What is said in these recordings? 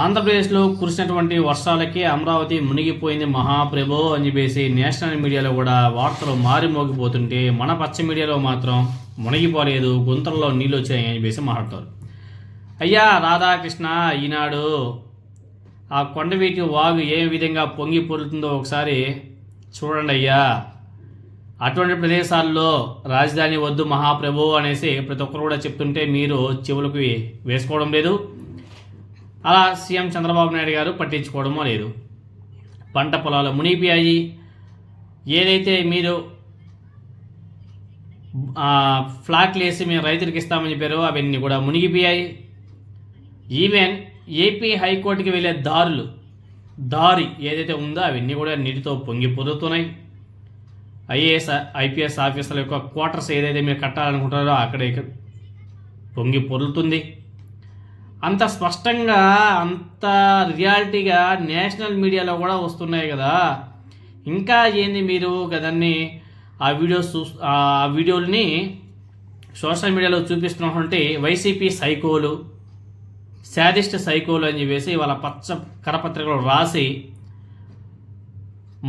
ఆంధ్రప్రదేశ్లో కురిసినటువంటి వర్షాలకి అమరావతి మునిగిపోయింది మహాప్రభో అని చెప్పేసి నేషనల్ మీడియాలో కూడా వార్తలు మారిమోగిపోతుంటే మన పచ్చ మీడియాలో మాత్రం మునిగిపోలేదు, గుంతల్లో నీళ్ళు వచ్చాయని చెప్పేసి మాట్లాడతారు. అయ్యా రాధాకృష్ణ, ఈనాడు ఆ కొండవీటి వాగు ఏ విధంగా పొంగి పొరుతుందో ఒకసారి చూడండి అయ్యా. అటువంటి ప్రదేశాల్లో రాజధాని వద్దు మహాప్రభు అనేసి ప్రతి ఒక్కరు కూడా చెప్తుంటే మీరు చెవులకు వేసుకోవడం లేదు. అలా సీఎం చంద్రబాబు నాయుడు గారు పట్టించుకోవడమో లేదు. పంట పొలాలు మునిగిపోయాయి. ఏదైతే మీరు ఫ్లాట్లు వేసి మేము రైతులకు ఇస్తామని చెప్పారో అవన్నీ కూడా మునిగిపోయాయి. ఈవెన్ ఏపీ హైకోర్టుకి వెళ్ళే దారి ఏదైతే ఉందో అవన్నీ కూడా నీటితో పొంగి పొరుతున్నాయి. ఐఏఎస్ ఐపీఎస్ ఆఫీసర్ల యొక్క క్వార్టర్స్ ఏదైతే మీరు కట్టాలనుకుంటారో అక్కడ పొంగి పొరులుతుంది. అంత స్పష్టంగా అంత రియాలిటీగా నేషనల్ మీడియాలో కూడా వస్తున్నాయి కదా. ఇంకా ఏంది మీరు కదన్నీ ఆ వీడియోల్ని సోషల్ మీడియాలో చూపిస్తున్నటువంటి వైసీపీ సైకోలు, శాడిస్ట్ సైకోలు అని చెప్పేసి వాళ్ళ పచ్చ కరపత్రికలు రాసి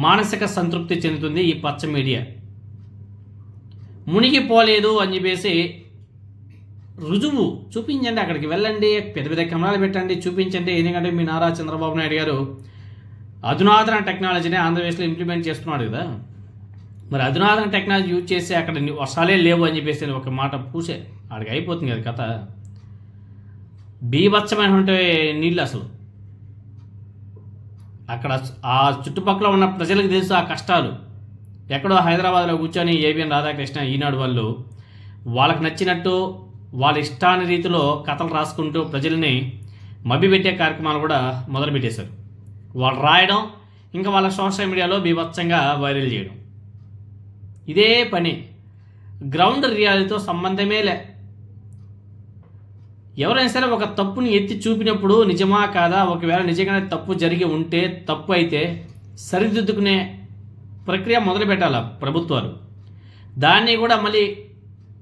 మానసిక సంతృప్తి చెందుతుంది ఈ పచ్చ మీడియా. మునిగిపోలేదు అని చెప్పేసి రుజువు చూపించండి, అక్కడికి వెళ్ళండి, పెద్ద పెద్ద కెమెరాలు పెట్టండి, చూపించండి. ఎందుకంటే మీ నారా చంద్రబాబు నాయుడు గారు అధునాతన టెక్నాలజీని ఆంధ్రప్రదేశ్లో ఇంప్లిమెంట్ చేస్తున్నాడు కదా. మరి అధునాతన టెక్నాలజీ యూజ్ చేసి అక్కడ వర్షాలే లేవు అని చెప్పేసి ఒక మాట పూసే అక్కడికి అయిపోతుంది కదా కథ. బీభత్సమైనటువంటి నీళ్ళు అసలు అక్కడ ఆ చుట్టుపక్కల ఉన్న ప్రజలకు తెలుసు ఆ కష్టాలు. ఎక్కడో హైదరాబాద్లో కూర్చొని ఏబిఎన్ రాధాకృష్ణ ఈనాడు వాళ్ళు వాళ్ళకి నచ్చినట్టు వాళ్ళ ఇష్టాన్ని రీతిలో కథలు రాసుకుంటూ ప్రజల్ని మభ్యపెట్టే కార్యక్రమాలు కూడా మొదలుపెట్టేశారు. వాళ్ళు రాయడం, ఇంకా వాళ్ళ సోషల్ మీడియాలో బీభత్సంగా వైరల్ చేయడం, ఇదే పని. గ్రౌండ్ రియాలిటీతో సంబంధమే లే. ఎవరైనా సరే ఒక తప్పుని ఎత్తి చూపినప్పుడు నిజమా కాదా, ఒకవేళ నిజంగానే తప్పు జరిగి ఉంటే, తప్పు అయితే సరిదిద్దుకునే ప్రక్రియ మొదలు పెట్టాలి ప్రభుత్వాలు. దాన్ని కూడా మళ్ళీ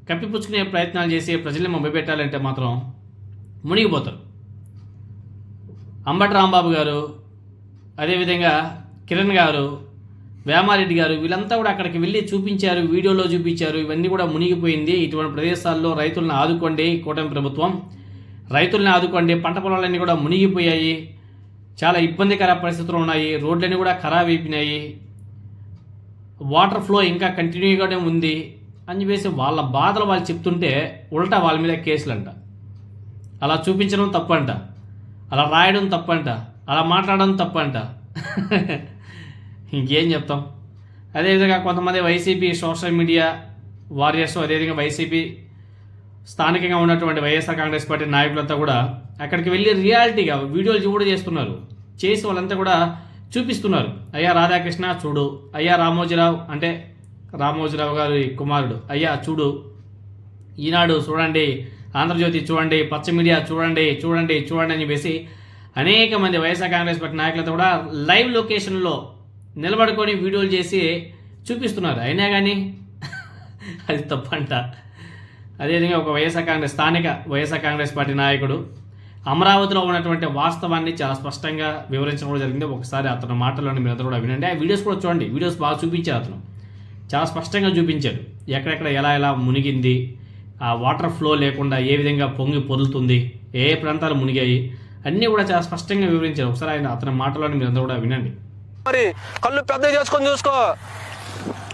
కప్పిపుచ్చుకునే ప్రయత్నాలు చేసి ప్రజల్ని మభ్యపెట్టాలంటే మాత్రం మునిగిపోతారు. అంబటి రాంబాబు గారు, అదేవిధంగా కిరణ్ గారు, వేమారెడ్డి గారు, వీళ్ళంతా కూడా అక్కడికి వెళ్ళి చూపించారు, వీడియోలో చూపించారు. ఇవన్నీ కూడా మునిగిపోయింది. ఇటువంటి ప్రదేశాల్లో రైతులను ఆదుకోండి, కూటమి ప్రభుత్వం రైతుల్ని ఆదుకోండి. పంట పొలాలన్నీ కూడా మునిగిపోయాయి, చాలా ఇబ్బందికర పరిస్థితులు ఉన్నాయి, రోడ్లన్నీ కూడా ఖరాబ్ అయిపోయినాయి, వాటర్ ఫ్లో ఇంకా కంటిన్యూగానే ఉంది అని చెప్పేసి వాళ్ళ బాధలు వాళ్ళు చెప్తుంటే ఉల్టా వాళ్ళ మీద కేసులంట. అలా చూపించడం తప్పంట, అలా రాయడం తప్పంట, అలా మాట్లాడడం తప్పంట. ఇంకేం చెప్తాం. అదేవిధంగా కొంతమంది వైసీపీ సోషల్ మీడియా వారియర్స్, అదేవిధంగా వైసీపీ స్థానికంగా ఉన్నటువంటి వైఎస్ఆర్ కాంగ్రెస్ పార్టీ నాయకులంతా కూడా అక్కడికి వెళ్ళి రియాలిటీగా వీడియోలు కూడా చేస్తున్నారు. చేసి వాళ్ళంతా కూడా చూపిస్తున్నారు. అయ్యా రాధాకృష్ణ చూడు, అయ్యా రామోజీరావు గారి కుమారుడు, అయ్యా చూడు, ఈనాడు చూడండి, ఆంధ్రజ్యోతి చూడండి, పచ్చ మీడియా చూడండి చూడండి చూడండి అని చెప్పేసి అనేక మంది వైఎస్ఆర్ కాంగ్రెస్ పార్టీ నాయకులతో కూడా లైవ్ లొకేషన్లో నిలబడుకొని వీడియోలు చేసి చూపిస్తున్నారు. అయినా కానీ అది తప్పంట. అదేవిధంగా ఒక స్థానిక వైఎస్ఆర్ కాంగ్రెస్ పార్టీ నాయకుడు అమరావతిలో ఉన్నటువంటి వాస్తవాన్ని చాలా స్పష్టంగా వివరించడం కూడా జరిగింది. ఒకసారి అతని మాటలను మీరు అందరూ కూడా వినండి. ఆ వీడియోస్ కూడా చూడండి. వీడియోస్ బాగా చూపించారు, అతను చాలా స్పష్టంగా చూపించాడు ఎక్కడెక్కడ ఎలా మునిగింది, ఆ వాటర్ ఫ్లో లేకుండా ఏ విధంగా పొంగి పొరులుతుంది, ఏ ప్రాంతాలు మునిగాయి, అన్నీ కూడా చాలా స్పష్టంగా వివరించారు. ఒకసారి అతని మాటలను మీరు అందరూ కూడా వినండి. మరి కళ్ళు పెద్ద చేసుకొని చూసుకో,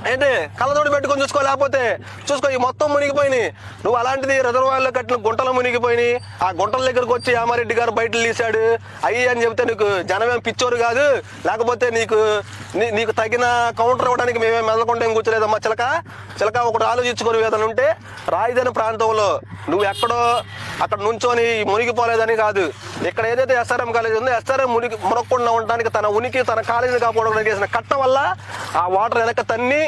ఏంటి కళ్ళతోటి పెట్టుకొని చూసుకో, లేకపోతే చూసుకో ఈ మొత్తం మునిగిపోయినాయి. నువ్వు అలాంటిది రిజర్వాయర్లో కట్టిన గుంటలు మునిగిపోయినాయి. ఆ గుంటల దగ్గరకు వచ్చి యామారెడ్డి గారు బయటలు తీశాడు అయ్యి అని చెప్తే నీకు జనమేం పిచ్చోరు కాదు, లేకపోతే నీకు తగిన కౌంటర్ ఇవ్వడానికి మేమేం మెదలకుండా ఏం కూర్చోలేదమ్మా. చిలక ఒకటి ఆలోచించుకొని ఏదైనా ఉంటే రాజధాని ప్రాంతంలో నువ్వు ఎక్కడో అక్కడ నుంచొని మునిగిపోలేదని కాదు. ఇక్కడ ఏదైతే ఎస్ఆర్ఎం కాలేజ్ ఉందో ఎస్ఆర్ఎం మునగకుండా ఉండడానికి తన ఉనికి తన కాలేజీ కాకపోవడం చేసిన కట్ట వల్ల ఆ వాటర్ వెనక తన్ని,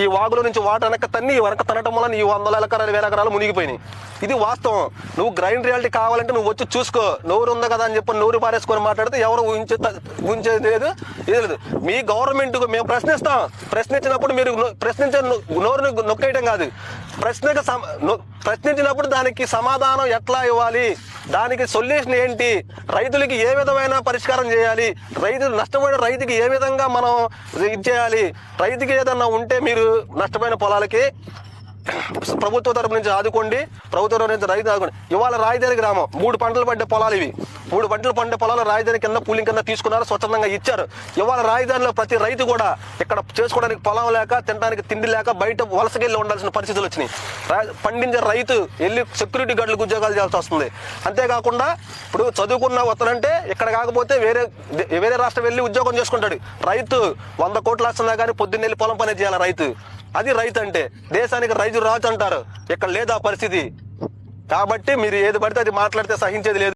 ఈ వాగులో నుంచి వాటర్ వెనక తన్ని వెనక తనటం వల్ల ఈ 100 ఎకరాలు 1000 ఎకరాలు మునిగిపోయినాయి. ఇది వాస్తవం. నువ్వు గ్రైండ్ రియాలిటీ కావాలంటే నువ్వు వచ్చి చూసుకో. నోరు ఉంది కదా అని చెప్పి నోరు పారేసుకొని మాట్లాడితే ఎవరు ఊహించేది లేదు, ఇది లేదు. మీ గవర్నమెంట్ మేము ప్రశ్నిస్తాం. ప్రశ్నించినప్పుడు మీరు ప్రశ్నించే నోరుని నొక్కేయటం కాదు, ప్రశ్నించినప్పుడు దానికి సమాధానం ఎట్లా ఇవ్వాలి, దానికి సొల్యూషన్ ఏంటి, రైతులకి ఏ విధమైన పరిష్కారం చేయాలి, రైతు నష్టపోయిన రైతుకి ఏ విధంగా మనం ఇది చేయాలి, రైతుకి ఏదన్నా ఉంటే మీరు నష్టపోయిన పొలాలకి ప్రభుత్వ తరపు నుంచి ఆదుకోండి, ప్రభుత్వ తరపు నుంచి రైతు ఆదుకోండి. ఇవాళ రాజధాని గ్రామం 3 పంటలు పడ్డే పొలాలు ఇవి, 3 పంటలు పండే పొలాలు రాజధాని కింద కూలింగ్ కింద తీసుకున్నారు, స్వచ్ఛందంగా ఇచ్చారు. ఇవాళ రాజధానిలో ప్రతి రైతు కూడా ఇక్కడ చేసుకోవడానికి పొలం లేక, తినడానికి తిండి లేక బయట వలసకెళ్ళి ఉండాల్సిన పరిస్థితులు వచ్చినాయి. పండించే రైతు వెళ్ళి సెక్యూరిటీ గార్డులకు ఉద్యోగాలు చేయాల్సి వస్తుంది. అంతేకాకుండా ఇప్పుడు చదువుకున్న వస్తానంటే ఇక్కడ కాకపోతే వేరే రాష్ట్రం వెళ్ళి ఉద్యోగం చేసుకుంటాడు. రైతు 100 కోట్లు వస్తున్నా కానీ పొద్దున్న వెళ్ళి పొలం పని చేయాలి రైతు. అది రైతు అంటే. దేశానికి రైతు రాజు అంటారు, ఇక్కడ లేదా పరిస్థితి. కాబట్టి మీరు ఏది పడితే అది మాట్లాడితే సహించేది లేదు.